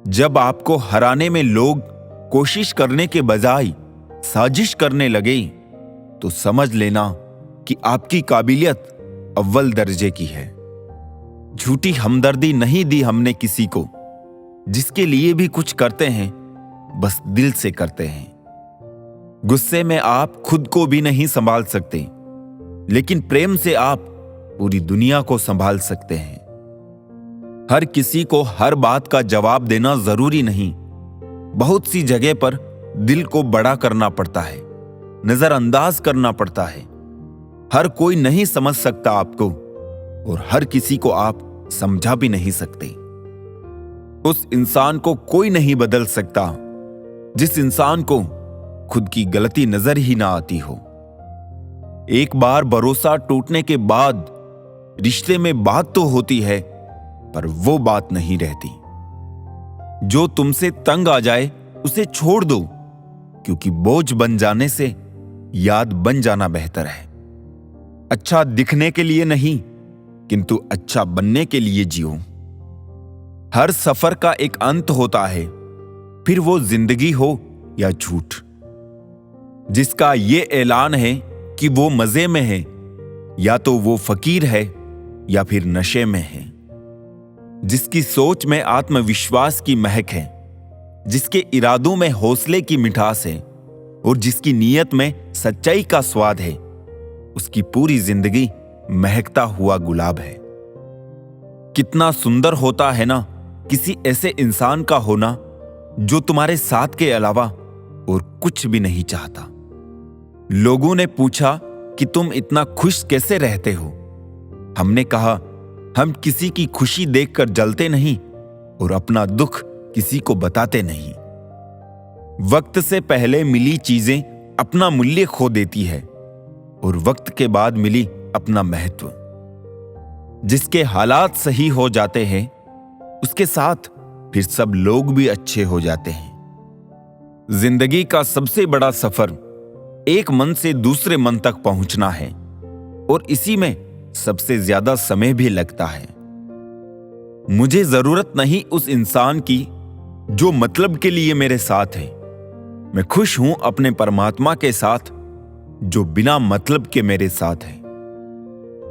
जब आपको हराने में लोग कोशिश करने के बजाय साजिश करने लगे तो समझ लेना कि आपकी काबिलियत अव्वल दर्जे की है। झूठी हमदर्दी नहीं दी हमने किसी को, जिसके लिए भी कुछ करते हैं बस दिल से करते हैं। गुस्से में आप खुद को भी नहीं संभाल सकते, लेकिन प्रेम से आप पूरी दुनिया को संभाल सकते हैं। हर किसी को हर बात का जवाब देना जरूरी नहीं। बहुत सी जगह पर दिल को बड़ा करना पड़ता है, नजरअंदाज करना पड़ता है। हर कोई नहीं समझ सकता आपको, और हर किसी को आप समझा भी नहीं सकते। उस इंसान को कोई नहीं बदल सकता जिस इंसान को खुद की गलती नजर ही ना आती हो। एक बार भरोसा टूटने के बाद रिश्ते में बात तो होती है, पर वो बात नहीं रहती। जो तुमसे तंग आ जाए उसे छोड़ दो, क्योंकि बोझ बन जाने से याद बन जाना बेहतर है। अच्छा दिखने के लिए नहीं, किंतु अच्छा बनने के लिए जियो। हर सफर का एक अंत होता है, फिर वो जिंदगी हो या झूठ। जिसका ये ऐलान है कि वो मजे में है, या तो वो फकीर है या फिर नशे में है। जिसकी सोच में आत्मविश्वास की महक है, जिसके इरादों में हौसले की मिठास है, और जिसकी नीयत में सच्चाई का स्वाद है, उसकी पूरी जिंदगी महकता हुआ गुलाब है। कितना सुंदर होता है ना किसी ऐसे इंसान का होना जो तुम्हारे साथ के अलावा और कुछ भी नहीं चाहता। लोगों ने पूछा कि तुम इतना खुश कैसे रहते हो। हमने कहा, हम किसी की खुशी देखकर जलते नहीं और अपना दुख किसी को बताते नहीं। वक्त से पहले मिली चीजें अपना मूल्य खो देती है, और वक्त के बाद मिली अपना महत्व। जिसके हालात सही हो जाते हैं, उसके साथ फिर सब लोग भी अच्छे हो जाते हैं। जिंदगी का सबसे बड़ा सफर एक मन से दूसरे मन तक पहुंचना है, और इसी में सबसे ज्यादा समय भी लगता है। मुझे जरूरत नहीं उस इंसान की जो मतलब के लिए मेरे साथ है। मैं खुश हूं अपने परमात्मा के साथ जो बिना मतलब के मेरे साथ है।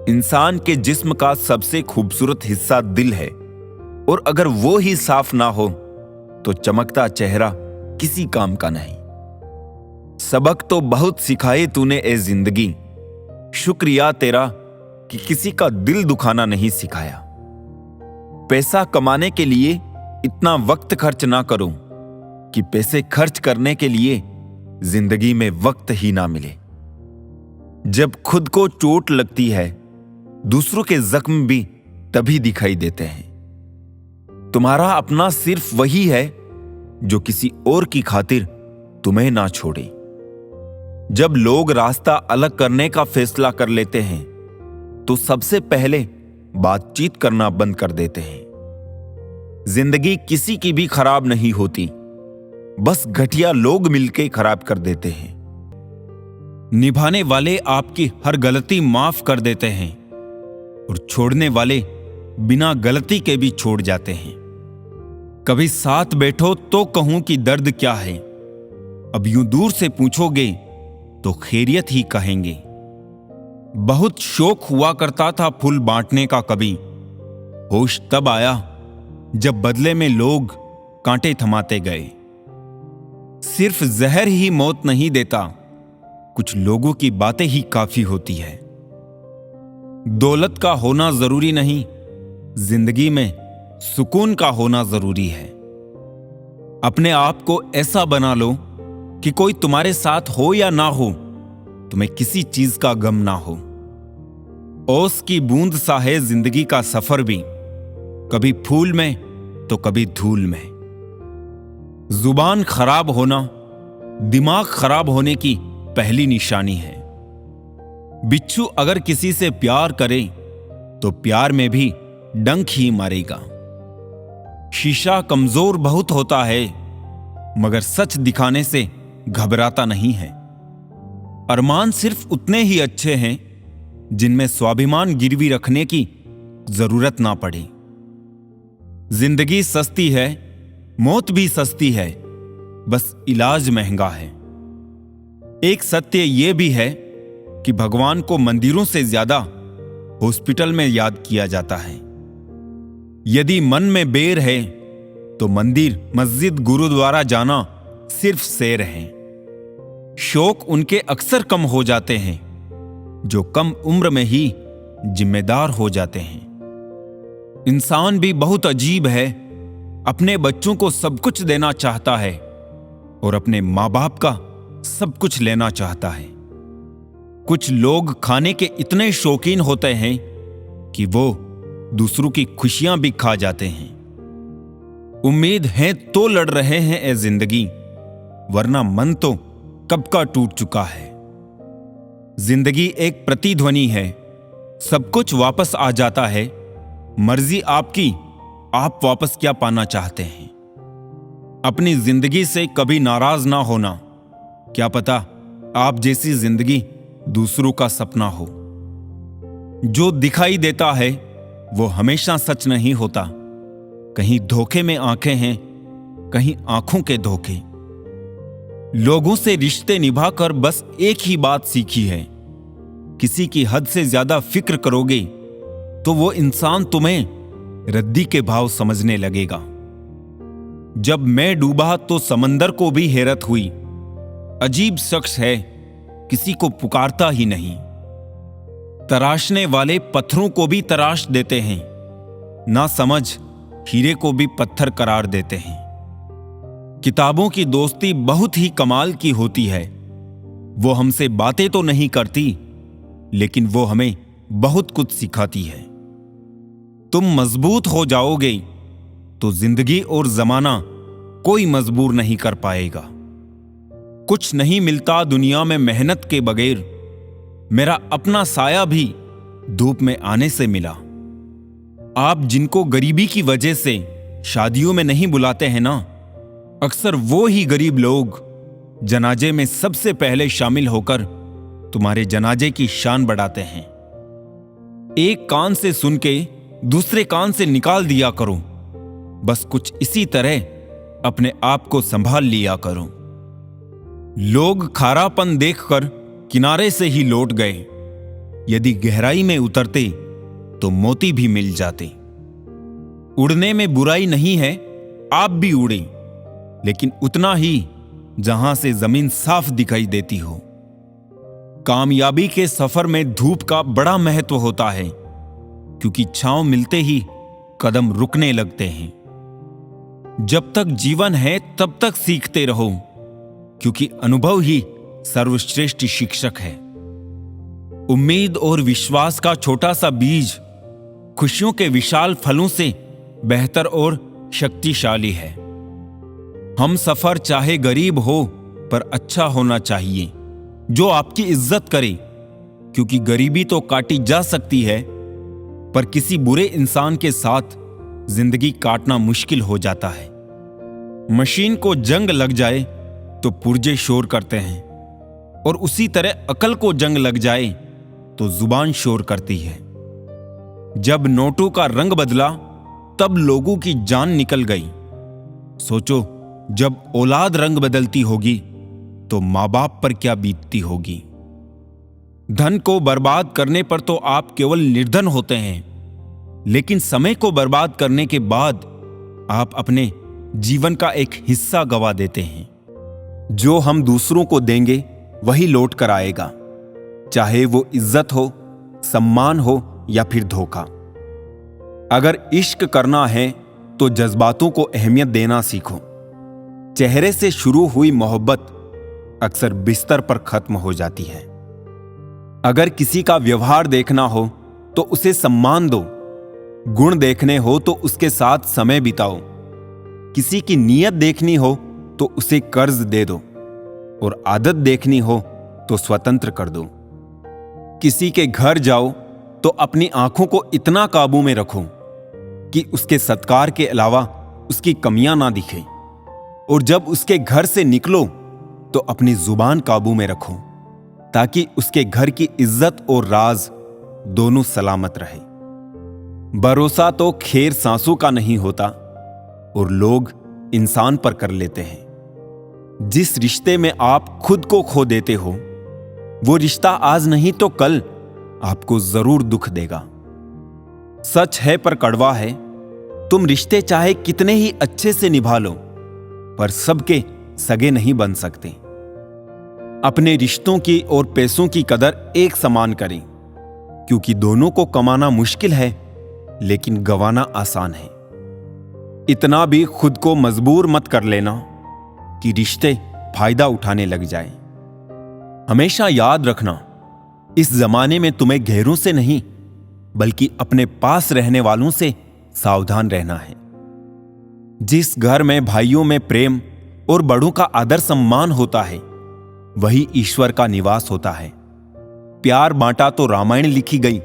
इंसान के जिस्म का सबसे खूबसूरत हिस्सा दिल है, और अगर वो ही साफ ना हो तो चमकता चेहरा किसी काम का नहीं। सबक तो बहुत सिखाए तूने ए जिंदगी, शुक्रिया तेरा कि किसी का दिल दुखाना नहीं सिखाया। पैसा कमाने के लिए इतना वक्त खर्च ना करो कि पैसे खर्च करने के लिए जिंदगी में वक्त ही ना मिले। जब खुद को चोट लगती है, दूसरों के जख्म भी तभी दिखाई देते हैं। तुम्हारा अपना सिर्फ वही है जो किसी और की खातिर तुम्हें ना छोड़े। जब लोग रास्ता अलग करने का फैसला कर लेते हैं, तो सबसे पहले बातचीत करना बंद कर देते हैं। जिंदगी किसी की भी खराब नहीं होती, बस घटिया लोग मिलकर खराब कर देते हैं। निभाने वाले आपकी हर गलती माफ कर देते हैं, और छोड़ने वाले बिना गलती के भी छोड़ जाते हैं। कभी साथ बैठो तो कहूं कि दर्द क्या है, अब यूं दूर से पूछोगे तो खैरियत ही कहेंगे। बहुत शौक हुआ करता था फूल बांटने का, कभी होश तब आया जब बदले में लोग कांटे थमाते गए। सिर्फ जहर ही मौत नहीं देता, कुछ लोगों की बातें ही काफी होती है। दौलत का होना जरूरी नहीं, जिंदगी में सुकून का होना जरूरी है। अपने आप को ऐसा बना लो कि कोई तुम्हारे साथ हो या ना हो, तुम्हें किसी चीज का गम ना हो। ओस की बूंद सा है जिंदगी का सफर भी, कभी फूल में तो कभी धूल में। जुबान खराब होना दिमाग खराब होने की पहली निशानी है। बिच्छू अगर किसी से प्यार करे तो प्यार में भी डंक ही मारेगा। शीशा कमजोर बहुत होता है, मगर सच दिखाने से घबराता नहीं है। अरमान सिर्फ उतने ही अच्छे हैं जिनमें स्वाभिमान गिरवी रखने की जरूरत ना पड़े। जिंदगी सस्ती है, मौत भी सस्ती है, बस इलाज महंगा है। एक सत्य यह भी है कि भगवान को मंदिरों से ज्यादा हॉस्पिटल में याद किया जाता है। यदि मन में बेर है तो मंदिर, मस्जिद, गुरुद्वारा जाना सिर्फ सैर है। शौक उनके अक्सर कम हो जाते हैं जो कम उम्र में ही जिम्मेदार हो जाते हैं। इंसान भी बहुत अजीब है, अपने बच्चों को सब कुछ देना चाहता है और अपने माँ बाप का सब कुछ लेना चाहता है। कुछ लोग खाने के इतने शौकीन होते हैं कि वो दूसरों की खुशियां भी खा जाते हैं। उम्मीद है तो लड़ रहे हैं ए जिंदगी, वरना मन तो कब का टूट चुका है। जिंदगी एक प्रतिध्वनि है, सब कुछ वापस आ जाता है। मर्जी आपकी, आप वापस क्या पाना चाहते हैं। अपनी जिंदगी से कभी नाराज ना होना, क्या पता आप जैसी जिंदगी दूसरों का सपना हो। जो दिखाई देता है वो हमेशा सच नहीं होता। कहीं धोखे में आंखें हैं, कहीं आंखों के धोखे। लोगों से रिश्ते निभाकर बस एक ही बात सीखी है, किसी की हद से ज्यादा फिक्र करोगे तो वो इंसान तुम्हें रद्दी के भाव समझने लगेगा। जब मैं डूबा तो समंदर को भी हैरत हुई, अजीब शख्स है, किसी को पुकारता ही नहीं। तराशने वाले पत्थरों को भी तराश देते हैं, ना समझ हीरे को भी पत्थर करार देते हैं। किताबों की दोस्ती बहुत ही कमाल की होती है। वो हमसे बातें तो नहीं करती, लेकिन वो हमें बहुत कुछ सिखाती है। तुम मजबूत हो जाओगे तो जिंदगी और जमाना कोई मजबूर नहीं कर पाएगा। कुछ नहीं मिलता दुनिया में मेहनत के बगैर। मेरा अपना साया भी धूप में आने से मिला। आप जिनको गरीबी की वजह से शादियों में नहीं बुलाते हैं ना, अक्सर वो ही गरीब लोग जनाजे में सबसे पहले शामिल होकर तुम्हारे जनाजे की शान बढ़ाते हैं। एक कान से सुन के दूसरे कान से निकाल दिया करो, बस कुछ इसी तरह अपने आप को संभाल लिया करो। लोग खारापन देखकर किनारे से ही लौट गए, यदि गहराई में उतरते तो मोती भी मिल जाते। उड़ने में बुराई नहीं है, आप भी उड़े, लेकिन उतना ही जहां से जमीन साफ दिखाई देती हो। कामयाबी के सफर में धूप का बड़ा महत्व होता है, क्योंकि छांव मिलते ही कदम रुकने लगते हैं। जब तक जीवन है तब तक सीखते रहो, क्योंकि अनुभव ही सर्वश्रेष्ठ शिक्षक है। उम्मीद और विश्वास का छोटा सा बीज खुशियों के विशाल फलों से बेहतर और शक्तिशाली है। हम सफर चाहे गरीब हो पर अच्छा होना चाहिए, जो आपकी इज्जत करे, क्योंकि गरीबी तो काटी जा सकती है, पर किसी बुरे इंसान के साथ जिंदगी काटना मुश्किल हो जाता है। मशीन को जंग लग जाए तो पुर्जे शोर करते हैं, और उसी तरह अकल को जंग लग जाए तो जुबान शोर करती है। जब नोटों का रंग बदला तब लोगों की जान निकल गई। सोचो, जब औलाद रंग बदलती होगी तो मां बाप पर क्या बीतती होगी। धन को बर्बाद करने पर तो आप केवल निर्धन होते हैं, लेकिन समय को बर्बाद करने के बाद आप अपने जीवन का एक हिस्सा गवा देते हैं। जो हम दूसरों को देंगे वही लौट कर आएगा, चाहे वो इज्जत हो, सम्मान हो या फिर धोखा। अगर इश्क करना है तो जज्बातों को अहमियत देना सीखो। चेहरे से शुरू हुई मोहब्बत अक्सर बिस्तर पर खत्म हो जाती है। अगर किसी का व्यवहार देखना हो तो उसे सम्मान दो, गुण देखने हो तो उसके साथ समय बिताओ, किसी की नीयत देखनी हो तो उसे कर्ज दे दो, और आदत देखनी हो तो स्वतंत्र कर दो। किसी के घर जाओ तो अपनी आंखों को इतना काबू में रखो कि उसके सत्कार के अलावा उसकी कमियां ना दिखें, और जब उसके घर से निकलो तो अपनी जुबान काबू में रखो, ताकि उसके घर की इज्जत और राज दोनों सलामत रहे। भरोसा तो खैर सांसों का नहीं होता, और लोग इंसान पर कर लेते हैं। जिस रिश्ते में आप खुद को खो देते हो, वो रिश्ता आज नहीं तो कल आपको जरूर दुख देगा। सच है पर कड़वा है, तुम रिश्ते चाहे कितने ही अच्छे से निभा लो, पर सबके सगे नहीं बन सकते। अपने रिश्तों की और पैसों की कदर एक समान करें, क्योंकि दोनों को कमाना मुश्किल है लेकिन गंवाना आसान है। इतना भी खुद को मजबूर मत कर लेना कि रिश्ते फायदा उठाने लग जाए। हमेशा याद रखना, इस जमाने में तुम्हें गैरों से नहीं बल्कि अपने पास रहने वालों से सावधान रहना है। जिस घर में भाइयों में प्रेम और बड़ों का आदर सम्मान होता है, वही ईश्वर का निवास होता है। प्यार बांटा तो रामायण लिखी गई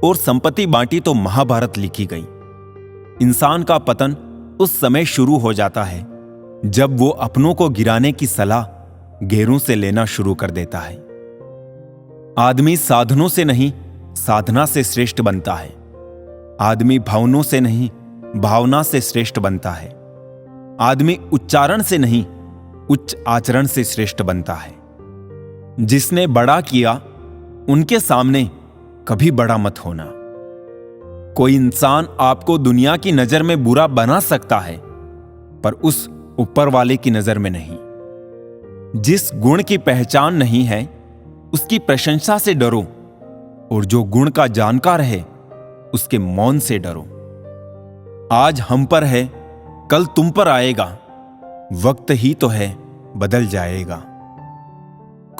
और संपत्ति बांटी तो महाभारत लिखी गई। इंसान का पतन उस समय शुरू हो जाता है जब वो अपनों को गिराने की सलाह गैरों से लेना शुरू कर देता है। आदमी साधनों से नहीं, साधना से श्रेष्ठ बनता है। आदमी भावनों से नहीं, भावना से श्रेष्ठ बनता है। आदमी उच्चारण से नहीं, उच्च आचरण से श्रेष्ठ बनता है। जिसने बड़ा किया, उनके सामने कभी बड़ा मत होना। कोई इंसान आपको दुनिया की नजर में बुरा बना सकता है, पर उस ऊपर वाले की नजर में नहीं। जिस गुण की पहचान नहीं है, उसकी प्रशंसा से डरो, और जो गुण का जानकार है, उसके मौन से डरो। आज हम पर है, कल तुम पर आएगा। वक्त ही तो है, बदल जाएगा।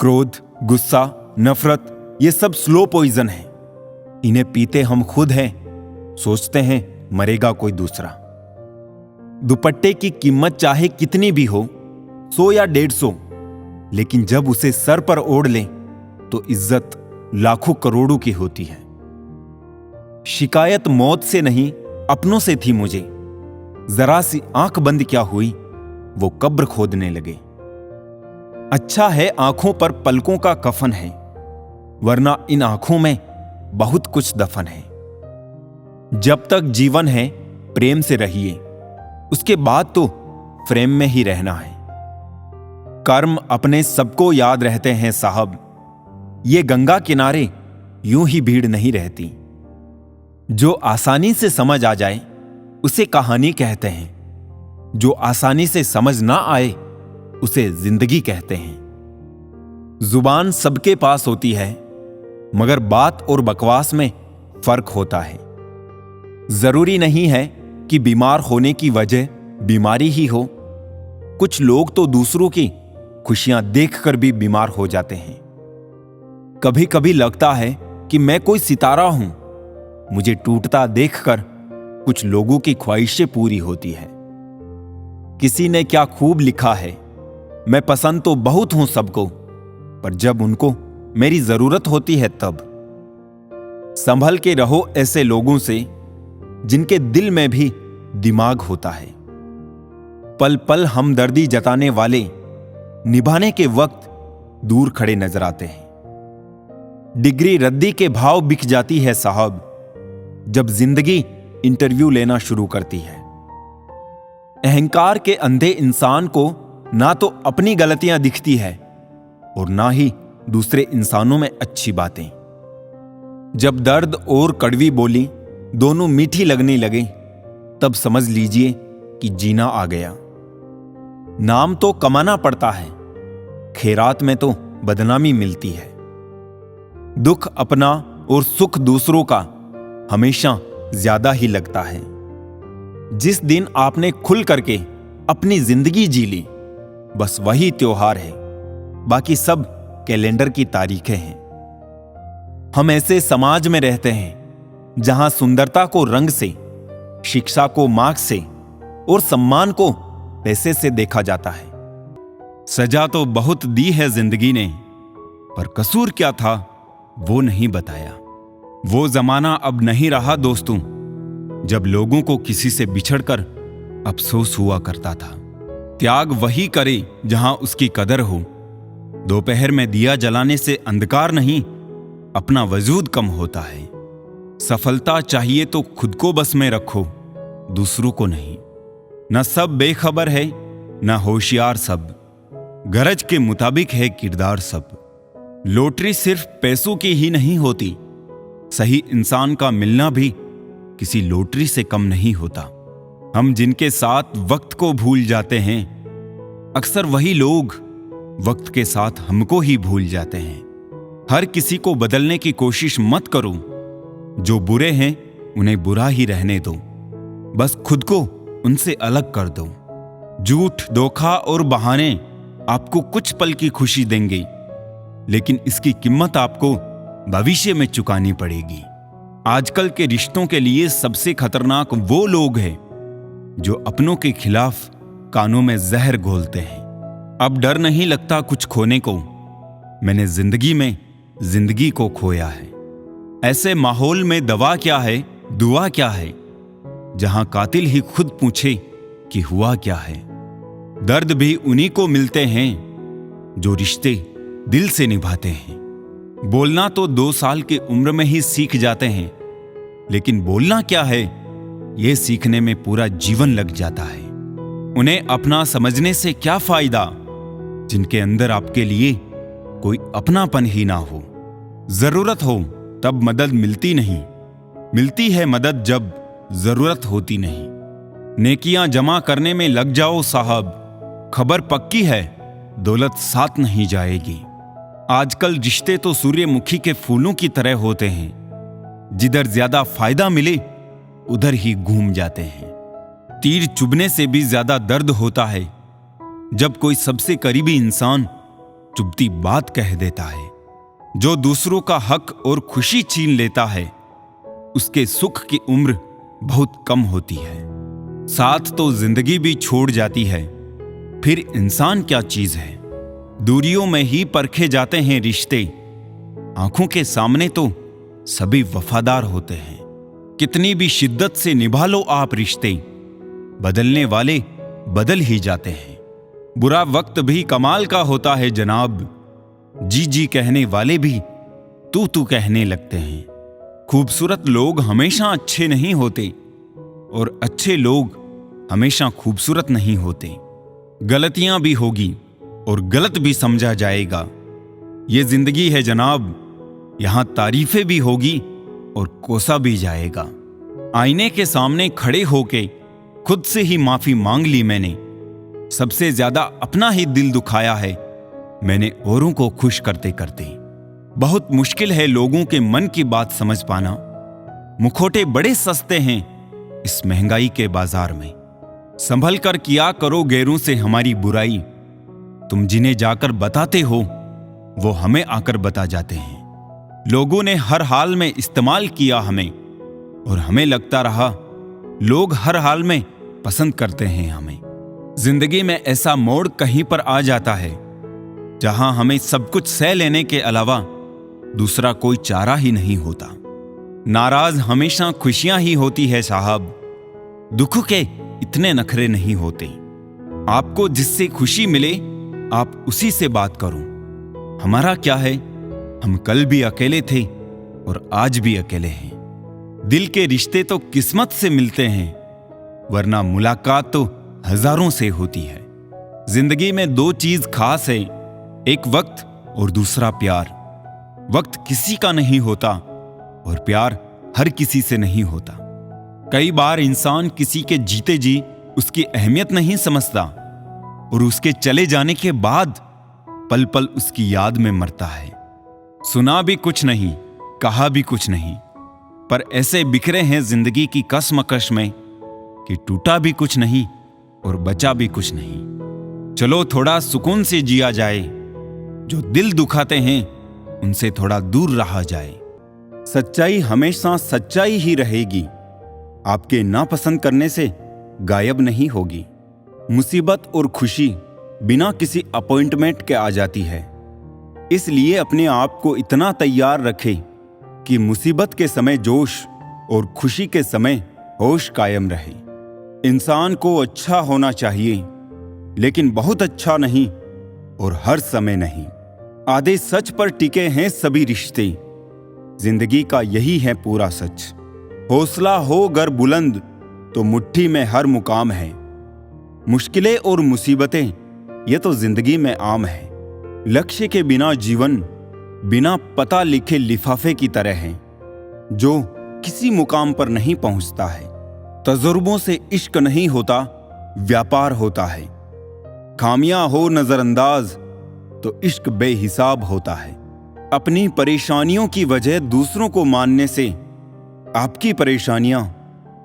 क्रोध, गुस्सा, नफरत, ये सब स्लो पॉइजन है। इन्हें पीते हम खुद हैं, सोचते हैं मरेगा कोई दूसरा। दुपट्टे की कीमत चाहे कितनी भी हो, 100 या 150, लेकिन जब उसे सर पर ओढ़ ले तो इज्जत लाखों करोड़ों की होती है। शिकायत मौत से नहीं, अपनों से थी मुझे। जरा सी आंख बंद क्या हुई, वो कब्र खोदने लगे। अच्छा है आंखों पर पलकों का कफन है, वरना इन आंखों में बहुत कुछ दफन है। जब तक जीवन है प्रेम से रहिए, उसके बाद तो फ्रेम में ही रहना है। कर्म अपने सबको याद रहते हैं साहब, ये गंगा किनारे यूं ही भीड़ नहीं रहती। जो आसानी से समझ आ जाए उसे कहानी कहते हैं, जो आसानी से समझ ना आए उसे जिंदगी कहते हैं। जुबान सबके पास होती है, मगर बात और बकवास में फर्क होता है। जरूरी नहीं है कि बीमार होने की वजह बीमारी ही हो। कुछ लोग तो दूसरों की खुशियां देखकर भी बीमार हो जाते हैं। कभी कभी लगता है कि मैं कोई सितारा हूं, मुझे टूटता देखकर कुछ लोगों की ख्वाहिशें पूरी होती है। किसी ने क्या खूब लिखा है, मैं पसंद तो बहुत हूं सबको, पर जब उनको मेरी जरूरत होती है तब। संभल के रहो ऐसे लोगों से जिनके दिल में भी दिमाग होता है। पल पल हमदर्दी जताने वाले निभाने के वक्त दूर खड़े नजर आते हैं। डिग्री रद्दी के भाव बिक जाती है साहब, जब जिंदगी इंटरव्यू लेना शुरू करती है। अहंकार के अंधे इंसान को ना तो अपनी गलतियां दिखती है और ना ही दूसरे इंसानों में अच्छी बातें। जब दर्द और कड़वी बोली दोनों मीठी लगने लगे, तब समझ लीजिए कि जीना आ गया। नाम तो कमाना पड़ता है, खैरात में तो बदनामी मिलती है। दुख अपना और सुख दूसरों का हमेशा ज्यादा ही लगता है। जिस दिन आपने खुल करके अपनी जिंदगी जी ली, बस वही त्योहार है, बाकी सब कैलेंडर की तारीखें हैं। हम ऐसे समाज में रहते हैं जहां सुंदरता को रंग से, शिक्षा को मार्क्स से और सम्मान को पैसे से देखा जाता है। सजा तो बहुत दी है जिंदगी ने, पर कसूर क्या था वो नहीं बताया। वो जमाना अब नहीं रहा दोस्तों, जब लोगों को किसी से बिछड़कर अफसोस हुआ करता था। त्याग वही करे जहां उसकी कदर हो। दोपहर में दिया जलाने से अंधकार नहीं, अपना वजूद कम होता है। सफलता चाहिए तो खुद को बस में रखो, दूसरों को नहीं। न सब बेखबर है, न होशियार सब, गरज के मुताबिक है किरदार सब। लॉटरी सिर्फ पैसों की ही नहीं होती, सही इंसान का मिलना भी किसी लॉटरी से कम नहीं होता। हम जिनके साथ वक्त को भूल जाते हैं, अक्सर वही लोग वक्त के साथ हमको ही भूल जाते हैं। हर किसी को बदलने की कोशिश मत करो, जो बुरे हैं उन्हें बुरा ही रहने दो, बस खुद को उनसे अलग कर दो। झूठ, धोखा और बहाने आपको कुछ पल की खुशी देंगे, लेकिन इसकी कीमत आपको भविष्य में चुकानी पड़ेगी। आजकल के रिश्तों के लिए सबसे खतरनाक वो लोग हैं जो अपनों के खिलाफ कानों में जहर घोलते हैं। अब डर नहीं लगता कुछ खोने को, मैंने जिंदगी में जिंदगी को खोया है। ऐसे माहौल में दवा क्या है, दुआ क्या है, जहां कातिल ही खुद पूछे कि हुआ क्या है। दर्द भी उन्हीं को मिलते हैं जो रिश्ते दिल से निभाते हैं। बोलना तो 2 साल की उम्र में ही सीख जाते हैं, लेकिन बोलना क्या है यह सीखने में पूरा जीवन लग जाता है। उन्हें अपना समझने से क्या फायदा जिनके अंदर आपके लिए कोई अपनापन ही ना हो। जरूरत हो तब मदद मिलती नहीं, मिलती है मदद जब जरूरत होती नहीं। नेकियां जमा करने में लग जाओ साहब, खबर पक्की है दौलत साथ नहीं जाएगी। आजकल रिश्ते तो सूर्यमुखी के फूलों की तरह होते हैं, जिधर ज्यादा फायदा मिले उधर ही घूम जाते हैं। तीर चुभने से भी ज्यादा दर्द होता है जब कोई सबसे करीबी इंसान चुभती बात कह देता है। जो दूसरों का हक और खुशी छीन लेता है, उसके सुख की उम्र बहुत कम होती है। साथ तो जिंदगी भी छोड़ जाती है, फिर इंसान क्या चीज है। दूरियों में ही परखे जाते हैं रिश्ते, आंखों के सामने तो सभी वफादार होते हैं। कितनी भी शिद्दत से निभा लो आप रिश्ते, बदलने वाले बदल ही जाते हैं। बुरा वक्त भी कमाल का होता है जनाब, जी जी कहने वाले भी तू तू कहने लगते हैं। खूबसूरत लोग हमेशा अच्छे नहीं होते और अच्छे लोग हमेशा खूबसूरत नहीं होते। गलतियां भी होगी और गलत भी समझा जाएगा। ये जिंदगी है जनाब, यहां तारीफें भी होगी और कोसा भी जाएगा। आईने के सामने खड़े होके खुद से ही माफी मांग ली मैंने। सबसे ज्यादा अपना ही दिल दुखाया है मैंने औरों को खुश करते करते। बहुत मुश्किल है लोगों के मन की बात समझ पाना। मुखौटे बड़े सस्ते हैं इस महंगाई के बाजार में। संभल कर किया करो गैरों से हमारी बुराई, तुम जिन्हें जाकर बताते हो वो हमें आकर बता जाते हैं। लोगों ने हर हाल में इस्तेमाल किया हमें और हमें लगता रहा लोग हर हाल में पसंद करते हैं हमें। जिंदगी में ऐसा मोड़ कहीं पर आ जाता है जहां हमें सब कुछ सह लेने के अलावा दूसरा कोई चारा ही नहीं होता। नाराज हमेशा खुशियां ही होती है साहब, दुख के इतने नखरे नहीं होते। आपको जिससे खुशी मिले आप उसी से बात करो। हमारा क्या है, हम कल भी अकेले थे और आज भी अकेले हैं। दिल के रिश्ते तो किस्मत से मिलते हैं, वरना मुलाकात तो हजारों से होती है। जिंदगी में 2 चीज खास है, एक वक्त और दूसरा प्यार। वक्त किसी का नहीं होता और प्यार हर किसी से नहीं होता। कई बार इंसान किसी के जीते जी उसकी अहमियत नहीं समझता और उसके चले जाने के बाद पल पल उसकी याद में मरता है। सुना भी कुछ नहीं, कहा भी कुछ नहीं, पर ऐसे बिखरे हैं जिंदगी की कसमकश में कि टूटा भी कुछ नहीं और बचा भी कुछ नहीं। चलो थोड़ा सुकून से जिया जाए, जो दिल दुखाते हैं उनसे थोड़ा दूर रहा जाए। सच्चाई हमेशा सच्चाई ही रहेगी, आपके नापसंद करने से गायब नहीं होगी। मुसीबत और खुशी बिना किसी अपॉइंटमेंट के आ जाती है, इसलिए अपने आप को इतना तैयार रखें कि मुसीबत के समय जोश और खुशी के समय होश कायम रहे। इंसान को अच्छा होना चाहिए, लेकिन बहुत अच्छा नहीं और हर समय नहीं। आधे सच पर टिके हैं सभी रिश्ते, जिंदगी का यही है पूरा सच। हौसला हो गर बुलंद तो मुट्ठी में हर मुकाम है, मुश्किलें और मुसीबतें ये तो जिंदगी में आम है। लक्ष्य के बिना जीवन बिना पता लिखे लिफाफे की तरह है जो किसी मुकाम पर नहीं पहुंचता है। तजुर्बों से इश्क नहीं होता, व्यापार होता है। खामियां हो नजरअंदाज तो इश्क बेहिसाब होता है। अपनी परेशानियों की वजह दूसरों को मानने से आपकी परेशानियां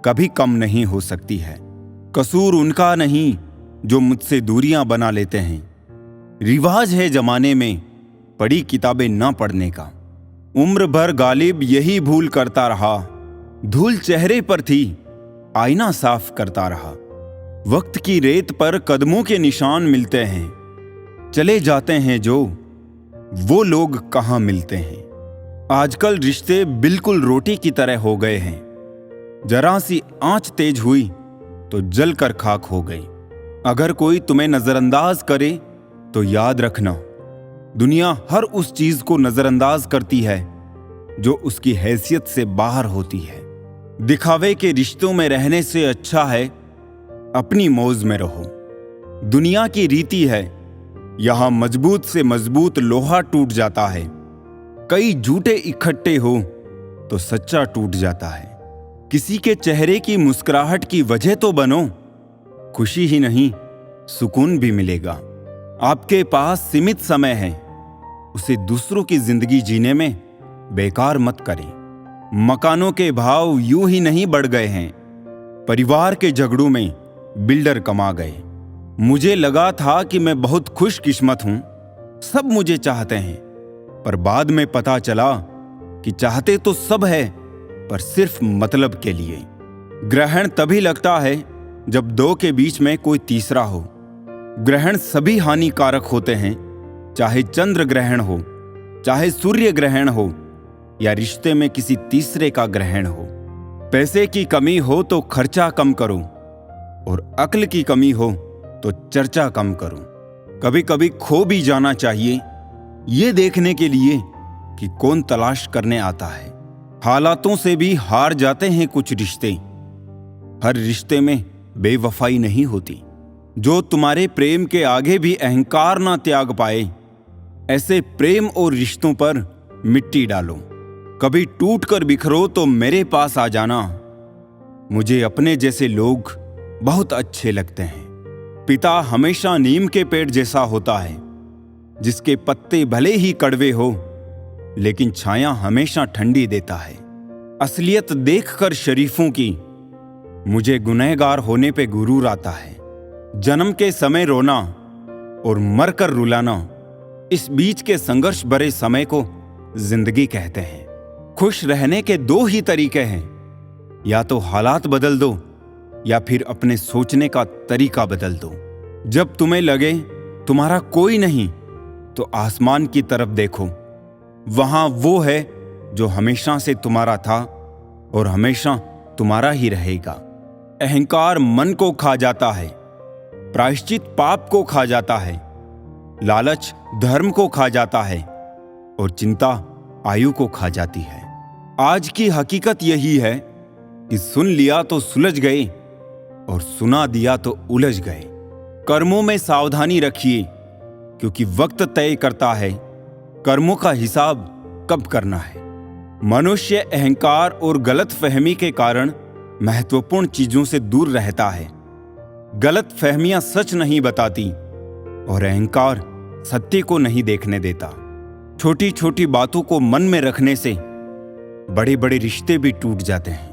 कभी कम नहीं हो सकती है। कसूर उनका नहीं जो मुझसे दूरियां बना लेते हैं। रिवाज है जमाने में पढ़ी किताबें ना पढ़ने का। उम्र भर गालिब यही भूल करता रहा। धूल चेहरे पर थी, आईना साफ करता रहा। वक्त की रेत पर कदमों के निशान मिलते हैं। चले जाते हैं जो वो लोग कहाँ मिलते हैं। आजकल रिश्ते बिल्कुल रोटी की तरह हो गए हैं। जरा सी आंच तेज हुई तो जलकर खाक हो गई। अगर कोई तुम्हें नजरअंदाज करे तो याद रखना, दुनिया हर उस चीज को नजरअंदाज करती है जो उसकी हैसियत से बाहर होती है। दिखावे के रिश्तों में रहने से अच्छा है अपनी मौज में रहो। दुनिया की रीति है, यहां मजबूत से मजबूत लोहा टूट जाता है। कई झूठे इकट्ठे हो तो सच्चा टूट जाता है। किसी के चेहरे की मुस्कुराहट की वजह तो बनो, खुशी ही नहीं सुकून भी मिलेगा। आपके पास सीमित समय है, उसे दूसरों की जिंदगी जीने में बेकार मत करें। मकानों के भाव यूं ही नहीं बढ़ गए हैं, परिवार के झगड़ों में बिल्डर कमा गए। मुझे लगा था कि मैं बहुत खुशकिस्मत हूं, सब मुझे चाहते हैं, पर बाद में पता चला कि चाहते तो सब है पर सिर्फ मतलब के लिए। ग्रहण तभी लगता है जब दो के बीच में कोई तीसरा हो। ग्रहण सभी हानिकारक होते हैं, चाहे चंद्र ग्रहण हो, चाहे सूर्य ग्रहण हो या रिश्ते में किसी तीसरे का ग्रहण हो। पैसे की कमी हो तो खर्चा कम करो और अक्ल की कमी हो तो चर्चा कम करो। कभी कभी खो भी जाना चाहिए, ये देखने के लिए कि कौन तलाश करने आता है। हालातों से भी हार जाते हैं कुछ रिश्ते। हर रिश्ते में बेवफाई नहीं होती। जो तुम्हारे प्रेम के आगे भी अहंकार ना त्याग पाए, ऐसे प्रेम और रिश्तों पर मिट्टी डालो। कभी टूट कर बिखरो तो मेरे पास आ जाना, मुझे अपने जैसे लोग बहुत अच्छे लगते हैं। पिता हमेशा नीम के पेड़ जैसा होता है, जिसके पत्ते भले ही कड़वे हो लेकिन छाया हमेशा ठंडी देता है। असलियत देखकर शरीफों की मुझे गुनहगार होने पे गुरूर आता है। जन्म के समय रोना और मरकर रुलाना, इस बीच के संघर्ष भरे समय को जिंदगी कहते हैं। खुश रहने के दो ही तरीके हैं, या तो हालात बदल दो या फिर अपने सोचने का तरीका बदल दो। जब तुम्हें लगे तुम्हारा कोई नहीं तो आसमान की तरफ देखो, वहां वो है जो हमेशा से तुम्हारा था और हमेशा तुम्हारा ही रहेगा। अहंकार मन को खा जाता है, प्रायश्चित पाप को खा जाता है, लालच धर्म को खा जाता है और चिंता आयु को खा जाती है। आज की हकीकत यही है कि सुन लिया तो सुलझ गए और सुना दिया तो उलझ गए। कर्मों में सावधानी रखिए, क्योंकि वक्त तय करता है कर्मों का हिसाब कब करना है। मनुष्य अहंकार और गलत फहमी के कारण महत्वपूर्ण चीजों से दूर रहता है। गलत फहमियां सच नहीं बताती और अहंकार सत्य को नहीं देखने देता। छोटी छोटी बातों को मन में रखने से बड़े बड़े रिश्ते भी टूट जाते हैं।